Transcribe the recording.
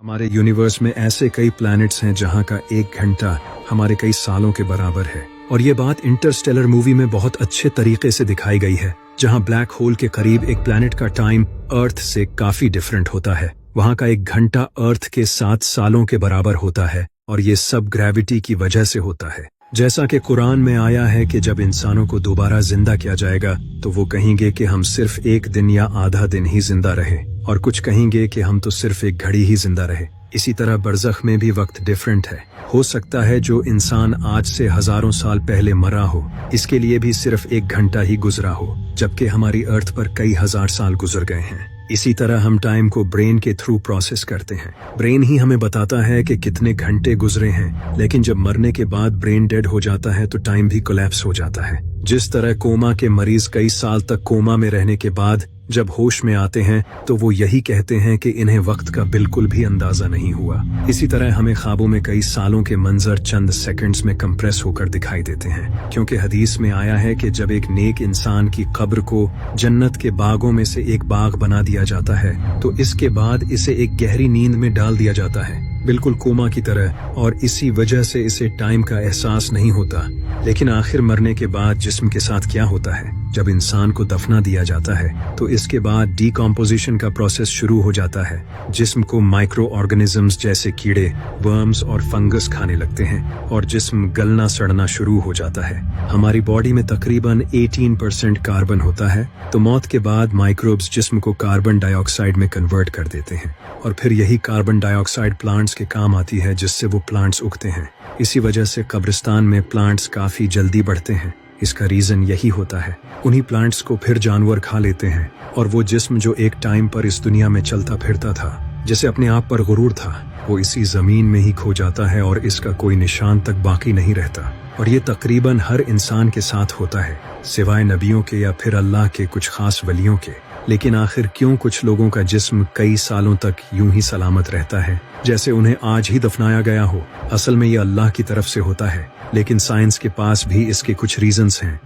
हमारे यूनिवर्स में ऐसे कई प्लैनेट्स हैं जहां का एक घंटा हमारे कई सालों के बराबर है। और ये बात इंटरस्टेलर मूवी में बहुत अच्छे तरीके से दिखाई गई है, जहां ब्लैक होल के करीब एक प्लैनेट का टाइम अर्थ से काफी डिफरेंट होता है। वहां का एक घंटा अर्थ के 7 सालों के बराबर होता है, और ये सब ग्रेविटी की वजह से होता है। जैसा कि कुरान में आया है कि जब इंसानों को दोबारा जिंदा किया जाएगा तो वो कहेंगे कि हम सिर्फ एक दिन या आधा दिन ही जिंदा रहे, और कुछ कहेंगे कि हम तो सिर्फ एक घड़ी ही जिंदा रहे। इसी तरह बरज़ख में भी वक्त डिफरेंट है। हो सकता है जो इंसान आज से हजारों साल पहले मरा हो, इसके लिए भी सिर्फ एक घंटा ही गुजरा हो, जबकि हमारी अर्थ पर कई हजार साल गुजर गए हैं। इसी तरह हम टाइम को ब्रेन के थ्रू प्रोसेस करते हैं। ब्रेन ही हमें बताता है कि कितने घंटे गुजरे हैं, लेकिन जब मरने के बाद ब्रेन डेड हो जाता है तो टाइम भी कोलैप्स हो जाता है। जिस तरह कोमा के मरीज कई साल तक कोमा में रहने के बाद जब होश में आते हैं तो वो यही कहते हैं कि इन्हें वक्त का बिल्कुल भी अंदाजा नहीं हुआ। इसी तरह हमें ख्वाबों में कई सालों के मंजर चंद सेकंड्स में कंप्रेस होकर दिखाई देते हैं, क्योंकि हदीस में आया है कि जब एक नेक इंसान की कब्र को जन्नत के बागों में से एक बाग बना दिया जाता है तो इसके बाद इसे एक गहरी नींद में डाल दिया जाता है, बिल्कुल कोमा की तरह, और इसी वजह से इसे टाइम का एहसास नहीं होता। लेकिन आखिर मरने के बाद जिस्म के साथ क्या होता है? जब इंसान को दफना दिया जाता है तो इसके बाद डीकम्पोजिशन का प्रोसेस शुरू हो जाता है। जिस्म को माइक्रो ऑर्गेनिजम्स जैसे कीड़े, वर्म्स और फंगस खाने लगते हैं और जिस्म गलना सड़ना शुरू हो जाता है। हमारी बॉडी में तकरीबन 18% कार्बन होता है, तो मौत के बाद माइक्रोब्स जिस्म को कार्बन डाइऑक्साइड में कन्वर्ट कर देते हैं, और फिर यही कार्बन डाइऑक्साइड प्लांट्स के काम आती है, जिससे वो प्लांट्स उगते हैं। इसी वजह से कब्रिस्तान में प्लांट्स काफी जल्दी बढ़ते हैं। इसका रीजन यही होता है। उन्हीं प्लांट्स को फिर जानवर खा लेते हैं, और वो जिस्म जो एक टाइम पर इस दुनिया में चलता फिरता था, जिसे अपने आप पर गुरूर था, वो इसी जमीन में ही खो जाता है और इसका कोई निशान तक बाकी नहीं रहता। और ये तकरीबन हर इंसान के साथ होता है, सिवाय नबियों के या फिर अल्लाह के कुछ खास वलियों के। लेकिन आखिर क्यों कुछ लोगों का जिस्म कई सालों तक यूं ही सलामत रहता है, जैसे उन्हें आज ही दफनाया गया हो? असल में ये अल्लाह की तरफ से होता है, लेकिन साइंस के पास भी इसके कुछ रीजंस हैं।